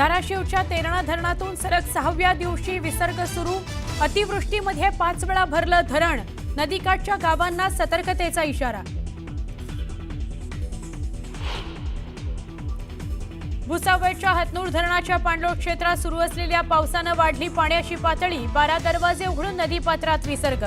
धाराशिवच्या तेरणा धरणातून सलग 6व्या दिवशी विसर्ग सुरू। अतिवृष्टीमध्ये 5 वेळा भरलं धरण। नदीकाठच्या गावांना सतर्कतेचा इशारा। भुसावळच्या हतनूर धरणाच्या पाणलोट क्षेत्रात सुरू असलेल्या पावसानं वाढली पाण्याची पातळी। 12 दरवाजे उघडून नदीपात्रात विसर्ग।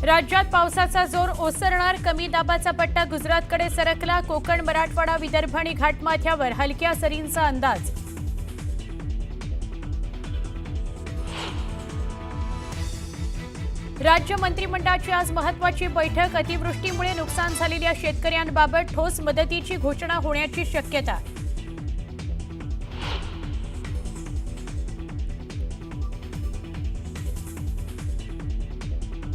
राज्यात पावसाचा जोर ओसरणार। कमी दाबाचा पट्टा गुजरातकडे सरकला। कोकण, मराठवाडा, विदर्भ आणि घाटमाथ्यावर हलक्या सरींचा अंदाज। राज्य मंत्रिमंडळाची आज महत्त्वाची बैठक। अतिवृष्टीमुळे नुकसान झालेल्या शेतकऱ्यांबाबत ठोस मदतीची घोषणा होण्याची शक्यता।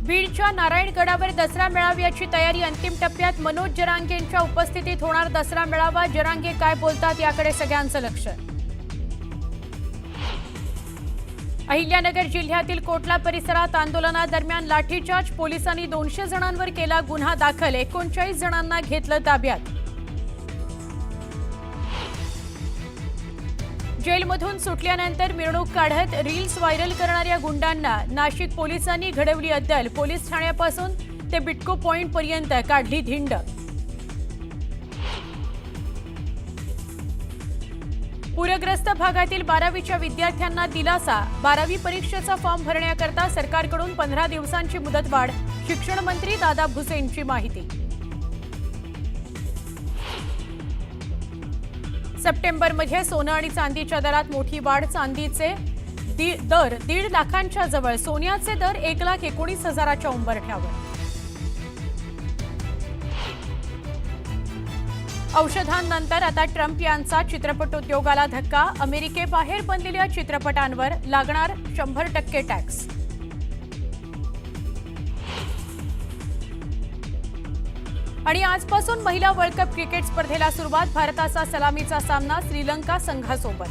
बीडच्या नारायणगडावर दसरा मेळाव्याची तयारी अंतिम टप्प्यात। मनोज जरांगेंच्या उपस्थितीत होणार दसरा मेळावा। जरांगे काय बोलतात याकडे सगळ्यांचं लक्ष। अहिल्यानगर जिल्ह्यातील कोटला परिसरात आंदोलनादरम्यान लाठीचार्ज। पोलिसांनी 200 जणांवर केला गुन्हा दाखल। 39 जणांना घेतलं ताब्यात। जेलमधून सुटल्यानंतर मिरवणूक काढत रील्स व्हायरल करणाऱ्या गुंडांना नाशिक पोलिसांनी घडवली अद्दल। पोलीस ठाण्यापासून ते बिटको पॉइंट पर्यंत काढली धिंड। पूरग्रस्त भागातील 12वीच्या विद्यार्थ्यांना दिलासा। 12वी परीक्षेचा फॉर्म भरण्याकरता सरकारकडून 15 दिवसांची मुदतवाढ। शिक्षण मंत्री दादा भुसेंची माहिती। सप्टेंबरमध्ये सोनं आणि चांदीच्या दरात मोठी वाढ। चांदीचे दर 1.5 लाखांच्या जवळ। सोन्याचे दर 1,19,000च्या उंबरठ्यावर। औषधांनंतर आता ट्रम्प यांचा चित्रपट उद्योगाला धक्का। अमेरिकेबाहेर बनलेल्या चित्रपटांवर लागणार 100% टॅक्स। आणि आजपासून महिला वर्ल्ड कप क्रिकेट स्पर्धेला सुरुवात। भारताचा सलामीचा सामना श्रीलंका संघासोबत।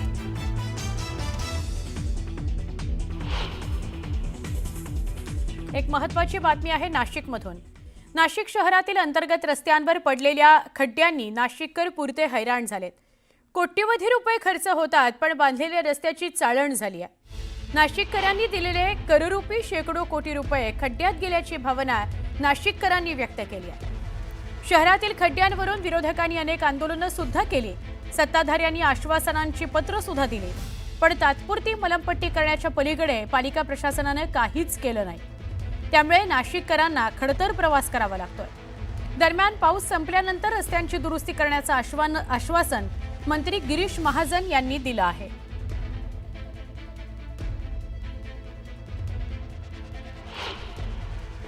एक महत्त्वाची बातमी आहे नाशिकमधून। नाशिक शहरातील अंतर्गत रस्त्यांवर पडलेल्या खड्ड्यांनी नाशिककर पुरते हैराण झालेत। कोट्यवधी रुपये खर्च होतात पण बांधलेल्या रस्त्याची चाळण झाली आहे। नाशिककरांनी दिलेले कररूपी शेकडो कोटी रुपये खड्ड्यात गेल्याची भावना नाशिककरांनी व्यक्त केली आहे। शहरातील खड्ड्यांवरून विरोधकांनी अनेक आंदोलनं सुद्धा केली। सत्ताधाऱ्यांनी आश्वासनांची पत्र सुद्धा दिली पण तात्पुरती मलमपट्टी करण्याच्या पलीकडे पालिका प्रशासनाने काहीच केलं नाही। त्यामुळे नाशिककरांना खडतर प्रवास करावा लागतोय। दरम्यान पाऊस संपल्यानंतर रस्त्यांची दुरुस्ती करण्याचं आश्वासन मंत्री गिरीश महाजन यांनी दिलं आहे।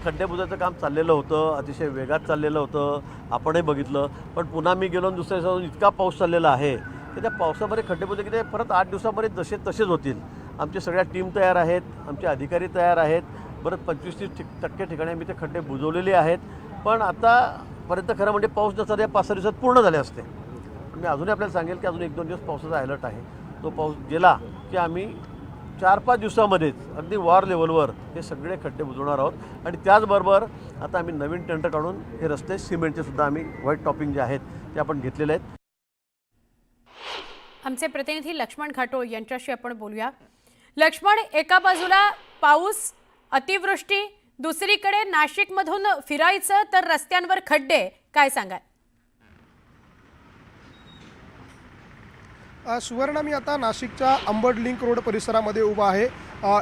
खड्डे बुजवायचं काम चाललेलं होतं, अतिशय वेगात चाललेलं होतं, आपणही बघितलं। पण पुन्हा मी गेलो दुसऱ्या दिवसावर इतका पाऊस चाललेला आहे की त्या पावसामध्ये खड्डे बुजले की ते परत 8 दिवसामध्ये तसेच होतील। आमच्या सगळ्या टीम तयार आहेत, आमचे अधिकारी तयार आहेत। परत 25-30% ठिकाणी आम्ही ते खड्डे बुजवलेले आहेत। पण आतापर्यंत खरं म्हणजे पाऊस नसता या 5-6 दिवसात पूर्ण झाले असते। मी अजूनही आपल्याला सांगेल की अजून 1-2 दिवस पावसाचा अलर्ट आहे। तो पाऊस गेला की आम्ही 4-5 दिवसामध्येच अगदी वॉर लेवलवर हे सगळे खड्डे बुजवणार आहोत। आणि त्याचबरोबर आता आम्ही नवीन टेंडर काढून हे रस्ते सिमेंटचे सुद्धा आम्ही व्हाईट टॉपिंग जे आहेत ते आपण घेतलेले आहेत। आमचे प्रतिनिधी लक्ष्मण घाटोळ यांच्याशी आपण बोलूया। लक्ष्मण, एका बाजूला पाऊस, अतिवृष्टी, दुसरीकडे नाशिकमधून फिरायचं तर रस्त्यांवर खड्डे, काय सांगाल? सुवर्ण, मी आता नाशिकच्या अंबड लिंक रोड परिसरामध्ये उभा आहे।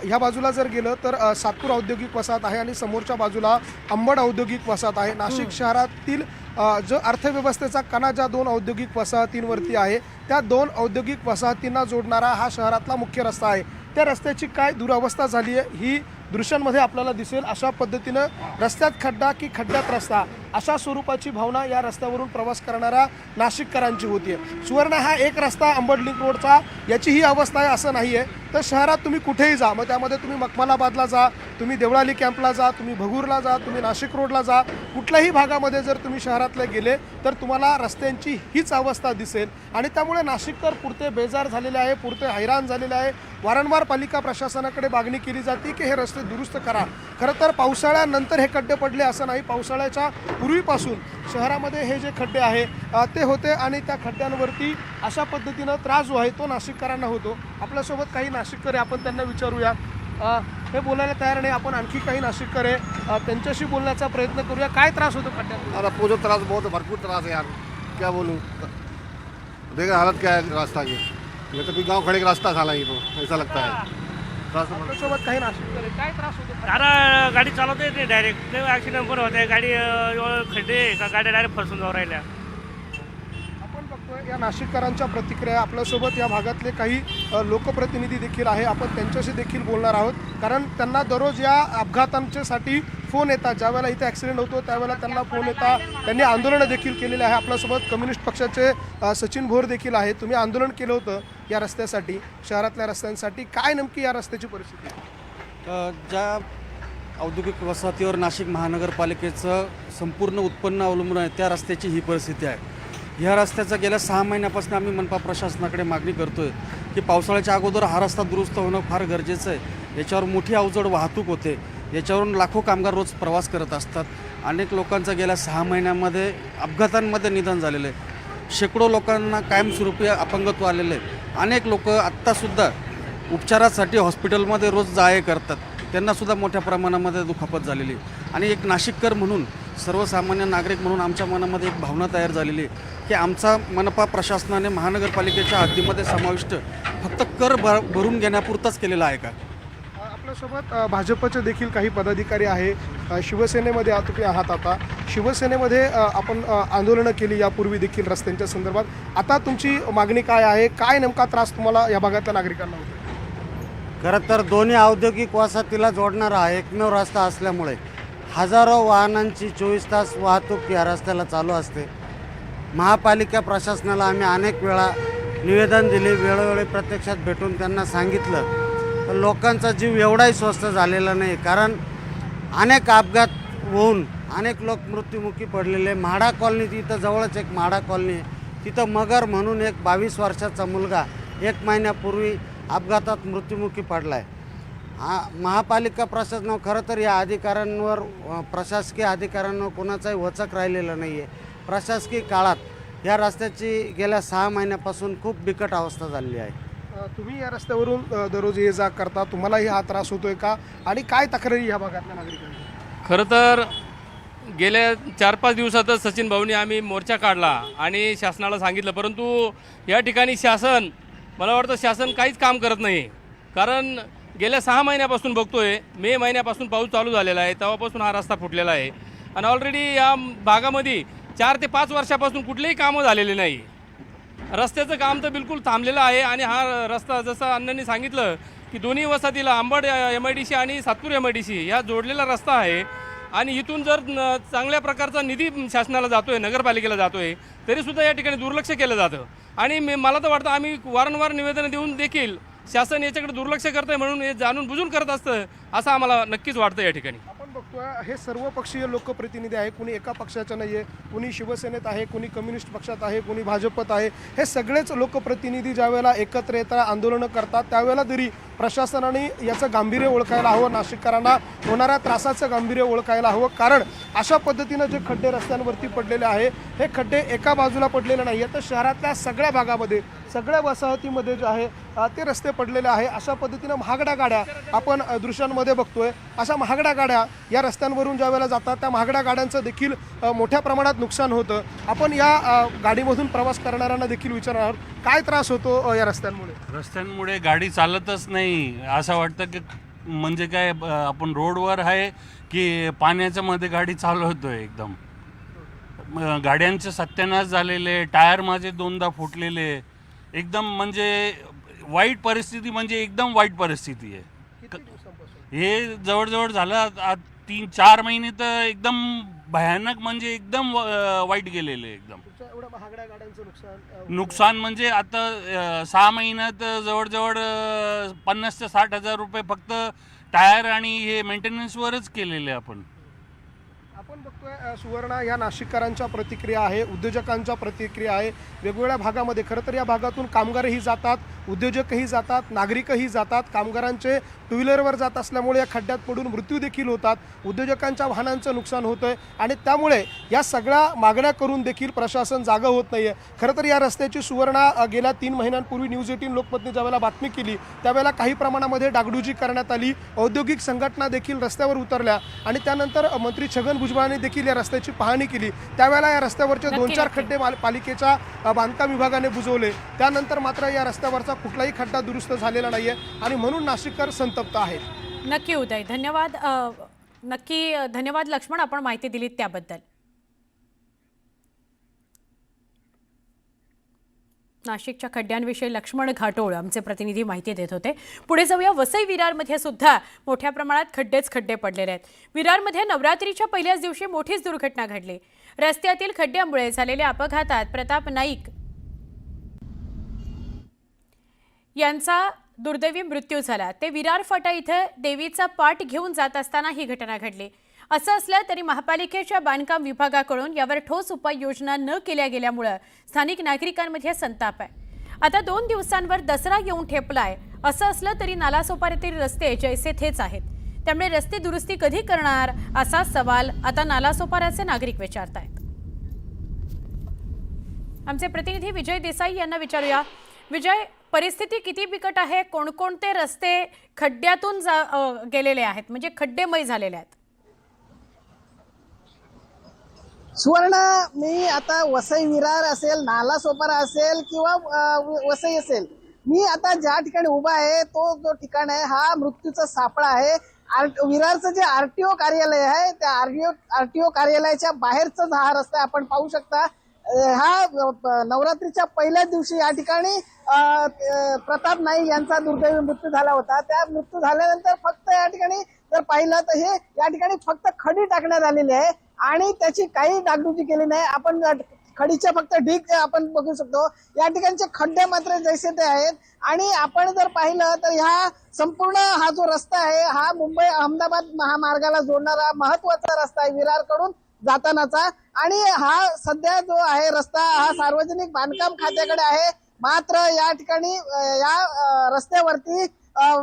ह्या बाजूला जर गेलं तर सातपूर औद्योगिक वसाहत आहे आणि समोरच्या बाजूला अंबड औद्योगिक वसाहत आहे। नाशिक शहरातील जो अर्थव्यवस्थेचा कणा ज्या 2 औद्योगिक वसाहतींवरती आहे त्या 2 औद्योगिक वसाहतींना जोडणारा हा शहरातला मुख्य रस्ता आहे। त्या रस्त्याची काय दुरावस्था झाली आहे ही दृश्यांमध्ये आपल्याला दिसेल। अशा पद्धतीनं रस्त्यात खड्डा की खड्ड्यात रस्ता अशा स्वरूपाची भावना या रस्त्यावरून प्रवास करणाऱ्या नाशिककरांची होती आहे। सुवर्ण, हा एक रस्ता अंबड लिंक रोडचा, याची ही अवस्था आहे असं नाही आहे तर शहरात तुम्ही कुठेही जा, मग त्यामध्ये तुम्ही मखमलाबादला जा, तुम्ही देवळाली कॅम्पला जा, तुम्ही भगूरला जा, तुम्ही नाशिक रोडला जा, कुठल्याही भागामध्ये जर तुम्ही शहरातले गेले तर तुम्हाला रस्त्यांची हीच अवस्था दिसेल. आणि त्यामुळे नाशिककर पुरते बेजार झालेले आहे, पुरते हैराण झालेले आहे. वारंवार पालिका प्रशासनाकडे मागणी केली जाते की हे रस्ते दुरुस्त करा. खरं तर पावसाळ्यानंतर हे खड्डे पडले असं नाही, पावसाळ्याच्या पूर्वीपासून शहरामध्ये हे जे खड्डे आहे ते होते आणि त्या खड्ड्यांवरती अशा पद्धतीनं त्रास जो आहे तो नाशिककरांना होतो. आपल्यासोबत काही नाशिककर आहे, आपण त्यांना विचारूया. हे बोलायला तयार नाही, आपण आणखी काही नाशिककर आहे त्यांच्याशी बोलण्याचा प्रयत्न करूया. काय त्रास होतो खड्ड्यांना? अरे पूरा त्रास बहुत भरपूर त्रास है यार, क्या बोलूँ. देखा हालत क्या है रास्ता की, ये तो कोई गांव खड़े का रास्ता था ये तो, ऐसा लगता है. त्रास तो आपल्यासोबत काही नाशिककर आहे, काय त्रास होतो? आता गाडी चालवते ते डायरेक्ट ॲक्सिडेंट पण होत आहे. गाडी खड्डे का गाड्या डायरेक्ट फसून जाऊ राहिल्या. आपण बघतोय या नाशिककरांच्या प्रतिक्रिया. आपल्यासोबत या भागातले काही लोकप्रतिनिधी देखील आहे, आपण त्यांच्याशी देखील बोलणार आहोत. कारण त्यांना दररोज या अपघातांच्यासाठी फोन येतात. ज्यावेळेला इथे ॲक्सिडेंट होतो त्यावेळेला त्यांना फोन येतात. त्यांनी आंदोलनं देखील केलेले आहे. आपल्यासोबत कम्युनिस्ट पक्षाचे सचिन भोर देखील आहे. तुम्ही आंदोलन केलं होतं या रस्त्यासाठी, शहरातल्या रस्त्यांसाठी. काय नेमकी या रस्त्याची परिस्थिती आहे? ज्या औद्योगिक वसाहतीवर नाशिक महानगरपालिकेचं संपूर्ण उत्पन्न अवलंबून आहे त्या रस्त्याची ही परिस्थिती आहे. ह्या रस्त्याचं गेल्या 6 महिन्यापासून आम्ही मनपा प्रशासनाकडे मागणी करतो आहे की पावसाळ्याच्या अगोदर हा रस्ता दुरुस्त होणं फार गरजेचं आहे. याच्यावर मोठी अवजड वाहतूक होते, याच्यावरून लाखो कामगार रोज प्रवास करत असतात. अनेक लोकांचं गेल्या 6 महिन्यामध्ये अपघातांमध्ये निधन झालेलं आहे. शेकडो लोकांना कायमस्वरूपी अपंगत्व आलेलं आहे. अनेक लोक आत्तासुद्धा उपचारासाठी हॉस्पिटलमध्ये रोज जा-ये करतात, त्यांनासुद्धा मोठ्या प्रमाणामध्ये दुखापत झालेली आहे. आणि एक नाशिककर म्हणून, सर्वसामान्य नागरिक म्हणून आमच्या मनामध्ये एक भावना तयार झालेली आहे की आमचा मनपा प्रशासनाने महानगरपालिकेच्या हद्दीमध्ये समाविष्ट फक्त कर भरून घेण्यापुरताच केलेला आहे का? आपल्यासोबत भाजपचे देखील काही पदाधिकारी आहे. शिवसेनेमध्ये तुम्ही आहात. आता शिवसेनेमध्ये आपण आंदोलनं केली यापूर्वी देखील रस्त्यांच्या संदर्भात. आता तुमची मागणी काय आहे? काय नेमका त्रास तुम्हाला या भागातल्या नागरिकांना होतो? खरं तर दोन्ही औद्योगिक वसाहतीला जोडणारा हा एकमेव रस्ता असल्यामुळे हजारो वाहनांची 24 तास वाहतूक या रस्त्याला चालू असते. महापालिका प्रशासनाला आम्ही अनेक वेळा निवेदन दिले, वेळोवेळी प्रत्यक्षात भेटून त्यांना सांगितलं, पण लोकांचा जीव एवढाही स्वस्त झालेला नाही. कारण अनेक अपघात होऊन अनेक लोक मृत्युमुखी पडलेले. म्हाडा कॉलनी, तिथं जवळच एक म्हाडा कॉलनी आहे, तिथं मगर म्हणून एक 22 वर्षाचा मुलगा 1 महिन्यापूर्वी अपघातात मृत्युमुखी पडला आहे. महापालिका प्रशासनावर खरं तर या अधिकाऱ्यांवर, प्रशासकीय अधिकाऱ्यांवर कोणाचाही वचक राहिलेला नाही आहे. प्रशासकीय काळात या रस्त्याची गेल्या 6 महिन्यापासून खूप बिकट अवस्था झालेली आहे. तुम्ही या रस्त्यावरून दररोज ये जा करता, तुम्हालाही हा त्रास होतोय का? आणि काय तक्रारी या भागातल्या नागरिकांची? खरं तर गेल्या 4-5 दिवसातच सचिन भाऊनी आम्ही मोर्चा काढला आणि शासनाला सांगितलं, परंतु या ठिकाणी शासन, मला वाटतं शासन काहीच काम करत नाही. कारण गेल्या 6 महिन्यापासून बघतोय, मे महिन्यापासून पाऊस चालू झालेला आहे, तेव्हापासून हा रस्ता फुटलेला आहे. आणि ऑलरेडी या भागामध्ये 4 ते 5 वर्षापासून कुठलेही कामं झालेले नाही. रस्त्याचं काम तर बिलकुल थांबलेलं आहे. आणि हा रस्ता जसं अण्णांनी सांगितलं की दोन्ही वसाहतीला अंबड MIDC आणि सातपूर MIDC ह्या जोडलेला रस्ता आहे. आणि इथून जर चांगल्या प्रकारचा निधी शासनाला जातो आहे, नगरपालिकेला जातो आहे, तरीसुद्धा या ठिकाणी दुर्लक्ष केलं जातं. आणि मला तर वाटतं आम्ही वारंवार निवेदनं देऊन देखील शासन याच्याकडे दुर्लक्ष करतं आहे, म्हणून हे जाणून बुजून करत असतं असं आम्हाला नक्कीच वाटतं या ठिकाणी. आपण बघतोय हे सर्व पक्षीय लोकप्रतिनिधी आहे. कुणी एका पक्षाचं नाही आहे, कुणी शिवसेनेत आहे, कुणी कम्युनिस्ट पक्षात आहे, कुणी भाजपत आहे. हे सगळेच लोकप्रतिनिधी ज्यावेळेला एकत्र येतात, आंदोलनं करतात, त्यावेळेला तरी प्रशासनाने याचं गांभीर्य ओळखायला हवं, नाशिककरांना होणाऱ्या त्रासाचं गांभीर्य ओळखायला हवं. कारण अशा पद्धतीनं जे खड्डे रस्त्यांवरती पडलेले आहे, हे खड्डे एका बाजूला पडलेले नाही आहेत, तर शहरातल्या सगळ्या भागामध्ये, सगळ्या वसाहतीमध्ये जे आहे ते रस्ते पडलेले आहे. अशा पद्धतीनं महागड्या गाड्या आपण दृश्यांमध्ये बघतोय. अशा महागड्या गाड्या या रस्त्यांवरून ज्या वेळेला जातात, त्या महागड्या गाड्यांचं देखील मोठ्या प्रमाणात नुकसान होतं. आपण या गाडीमधून प्रवास करणाऱ्यांना देखील विचारणार आहोत, काय त्रास होतो या रस्त्यांमुळे? रस्त्यांमुळे गाडी चालतच नाही, असं वाटतं की म्हणजे काय आपण रोडवर आहे की पाण्याच्या मध्ये गाडी चालवतोय. एकदम गाड्यांचे सत्यानाश झालेले, टायर माझे 2दा फुटलेले, एकदम म्हणजे वाईट परिस्थिती, म्हणजे एकदम वाईट परिस्थिती आहे. हे जवळजवळ झालं 3-4 महिने तर एकदम भयानक म्हणजे एकदम वाईट गेलेले एकदम. तुमच्या एवढ्या महागड्या गाड्यांचं नुकसान म्हणजे आता 6 महिन्यात जवळजवळ 50 ते 60 हजार रुपये फक्त टायर आणि हे मेंटेनन्सवरच केलेले आपण. आपण बघतोय सुवर्णा या नाशिककरांच्या प्रतिक्रिया आहे, उद्योजकांच्या प्रतिक्रिया आहे. वेगवेगळ्या भागामध्ये खरं तर या भागातून कामगारही जातात, उद्योजकही जातात, नागरिकही जातात. कामगारांचे टू व्हीलरवर जात असल्यामुळे या खड्ड्यात पडून मृत्यू देखील होतात, उद्योजकांच्या वाहनांचं नुकसान होतं आहे आणि त्यामुळे या सगळ्या मागण्या करून देखील प्रशासन जागं होत नाही आहे. खरं तर या रस्त्याची सुवर्णा गेल्या 3 महिन्यांपूर्वी न्यूज 18 लोकमतने ज्यावेळेला बातमी केली त्यावेळेला काही प्रमाणामध्ये डागडुजी करण्यात आली, औद्योगिक संघटना देखील रस्त्यावर उतरल्या आणि त्यानंतर मंत्री छगन भुजबळांनी देखील या रस्त्याची पाहणी केली. त्यावेळेला या रस्त्यावरचे 2-4 खड्डे पालिकेच्या बांधकाम विभागाने बुजवले. त्यानंतर मात्र या रस्त्यावरचा कुठलाही खड्डा दुरुस्त झालेला नाही आहे आणि म्हणून नाशिककर संतप्त आहेत. नक्की उदय, धन्यवाद. धन्यवाद लक्ष्मण, आपण माहिती दिलीत त्याबद्दल. नाशिकच्या खड्ड्यांविषयी लक्ष्मण घाटोळ आमचे प्रतिनिधी माहिती देत होते. पुढे जाऊया, वसई विरारमध्ये सुद्धा मोठ्या प्रमाणात खड्डे पडलेले आहेत. विरारमध्ये नवरात्रीच्या पहिल्याच दिवशी मोठीच दुर्घटना घडली. रस्त्यातील खड्ड्यामुळे झालेल्या अपघातात प्रताप नाईक यांचा दुर्दैवी मृत्यू झाला. ते विरार फाटा इथं देवीचा पाठ घेऊन जात असताना ही घटना घडली. असं असलं तरी महापालिकेच्या बांधकाम विभागाकडून यावर ठोस उपाययोजना न केल्या गेल्यामुळे स्थानिक नागरिकांमध्ये संताप आहे. आता 2 दिवसांवर दसरा येऊन ठेपलाय. असं असलं तरी नालासोपाऱ्यातील रस्ते जैसे थेच आहेत. त्यामुळे रस्ते दुरुस्ती कधी करणार असा सवाल आता नालासोपाऱ्याचे नागरिक विचारतायत. आमचे प्रतिनिधी विजय देसाई यांना विचारूया. विजय, परिस्थिती किती बिकट आहे? कोणकोणते रस्ते खड्ड्यातून गेलेले आहेत, म्हणजे खड्डेमय झालेले आहेत? सुवर्ण, मी आता वसई विरार असेल, नालासोपारा असेल किंवा वसई असेल, मी आता ज्या ठिकाणी उभा आहे तो जो ठिकाण आहे हा मृत्यूचा सापळा आहे. विरारचं जे आरटीओ कार्यालय आहे त्या आरटीओ कार्यालयाच्या बाहेरचाच हा रस्ता आपण पाहू शकता. हा नवरात्रीच्या पहिल्याच दिवशी या ठिकाणी प्रताप नाईक यांचा दुर्दैवी मृत्यू झाला होता. त्या मृत्यू झाल्यानंतर फक्त या ठिकाणी जर पाहिलं तर हे या ठिकाणी फक्त खडी टाकण्यात आलेली आहे आणि त्याची काही डागडुजी केली नाही. आपण खडीचे फक्त ढीग आपण बघू शकतो. या ठिकाणचे खड्डे मात्र जैसे ते आहेत आणि आपण जर पाहिलं तर ह्या संपूर्ण हा जो रस्ता आहे हा मुंबई अहमदाबाद महामार्गाला जोडणारा महत्वाचा रस्ता आहे विरारकडून जातानाचा. आणि हा सध्या जो आहे रस्ता हा सार्वजनिक बांधकाम खात्याकडे आहे. मात्र या ठिकाणी या रस्त्यावरती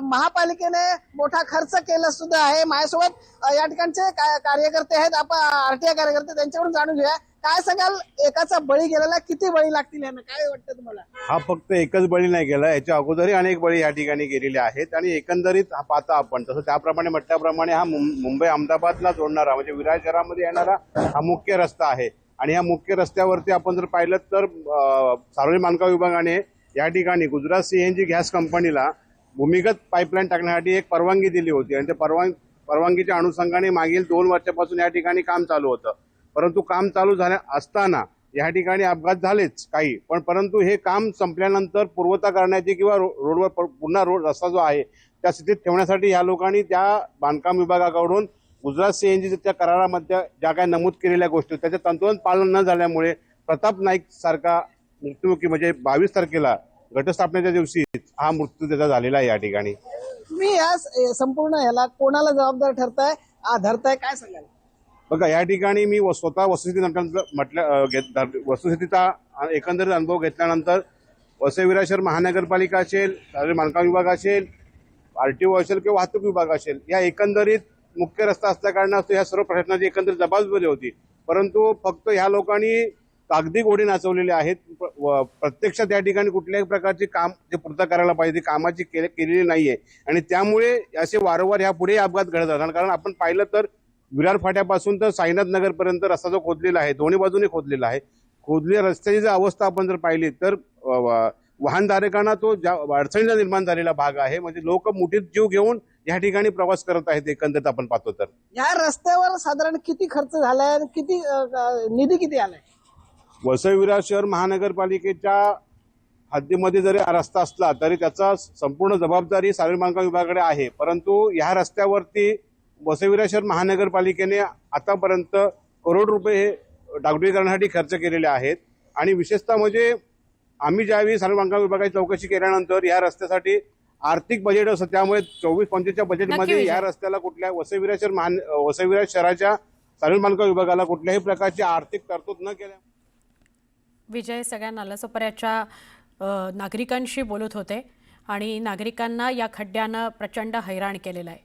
महापालिकेने मोठा खर्च केला सुद्धा आहे. माझ्यासोबत या ठिकाणचे कार्यकर्ते आहेत, आपण आरटीआय कार्यकर्ते, त्यांच्याकडून जाणून घेऊया. काय सांगाल, एकाचा बळी गेलेला, किती बळी लागतील यांना, काय वाटतं तुम्हाला? हा फक्त एकच बळी नाही गेला, याच्या अगोदरही अनेक बळी या ठिकाणी गेलेले आहेत आणि एकंदरीत पाहता आपण तसं त्याप्रमाणे म्हटल्याप्रमाणे हा मुंबई अहमदाबादला जोडणारा म्हणजे विरार शहरामध्ये येणारा हा मुख्य रस्ता आहे. आणि या मुख्य रस्त्यावरती आपण जर पाहिलं तर सार्वजनिक बांधकाम विभागाने या ठिकाणी गुजरात सीएनजी गॅस कंपनीला भूमिगत पाईपलाईन टाकण्यासाठी एक परवानगी दिली होती आणि त्या परवानगीच्या अनुषंगाने मागील 2 वर्षापासून या ठिकाणी काम चालू होतं. परंतु काम चालू झाल्या असताना या ठिकाणी अपघात झालेच काही, परंतु हे काम संपल्यानंतर पूर्वता करण्याची किंवा रोडवर पुन्हा रस्ता जो आहे त्या स्थितीत ठेवण्यासाठी या लोकांनी त्या बांधकाम विभागाकडून गुजरात सीएनजीच्या करारामध्ये ज्या काही नमूद केलेल्या गोष्टी त्याचे तंतोतंत पालन न झाल्यामुळे प्रताप नाईक सारखा मृत्युमुखी म्हणजे 22 तारखेला घटस्थापनेच्या दिवशी हा मृत्यू त्याचा झालेला आहे. या ठिकाणी तुम्ही या संपूर्ण याला कोणाला जबाबदार धरताय काय सांगाल? बघा, या ठिकाणी मी स्वतः वस्तुस्थितीचा एकंदरीत अनुभव घेतल्यानंतर वसई विरार शहर महानगरपालिका असेल, बांधकाम विभाग असेल, आरटीओ असेल किंवा वाहतूक विभाग असेल, या एकंदरीत मुख्य रस्ता असल्या कारणास्तव या सर्व प्रशासनाची एकंदरीत जबाबदारी होती. परंतु फक्त ह्या लोकांनी कागदी घोडे नाचवलेले आहेत. प्रत्यक्षात या ठिकाणी कुठल्याही प्रकारचे काम जे पूर्तता करायला पाहिजे ती कामाची केलेली नाहीये आणि त्यामुळे असे वारंवार यापुढे अपघात घडत राहतात. कारण आपण पाहिलं तर विरार फाट्यापासून तर साईनाथ नगरपर्यंत रस्ता जो खोदलेला आहे दोन्ही बाजूने खोदलेला आहे. खोदलेल्या रस्त्याची जर अवस्था आपण जर पाहिली तर वाहनधारकांना तो अडचणीचा निर्माण झालेला भाग आहे. म्हणजे लोक मुठीत जीव घेऊन या ठिकाणी प्रवास करत आहेत. एकंदरीत आपण पाहतो तर या रस्त्यावर साधारण किती खर्च झालाय, किती निधी किती आलाय? वसई विरार शहर महानगरपालिकेच्या हद्दीमध्ये जरी रस्ता असला तरी त्याचा संपूर्ण जबाबदारी सार्वजनिक बांधकाम विभागाकडे आहे. परंतु या रस्त्यावरती वसई विरार शहर महानगरपालिकेने आतापर्यंत करोड रुपये हे डागडुजीकरणासाठी खर्च केलेले आहेत. आणि विशेषतः म्हणजे आम्ही ज्यावेळी सार्वजनिक बांधकाम विभागाची चौकशी केल्यानंतर या रस्त्यासाठी आर्थिक बजेट असतं, त्यामुळे 24-25च्या बजेटमध्ये विजय. या रस्त्याला कुठल्या वसई विरार शहराच्या सार्वजनिक बांधकाम विभागाला कुठल्याही प्रकारची आर्थिक तरतूद न केल्या. विजय सगळ्या नालासोपाऱ्याच्या नागरिकांशी बोलत होते आणि नागरिकांना या खड्ड्यानं प्रचंड हैराण केलेलं आहे.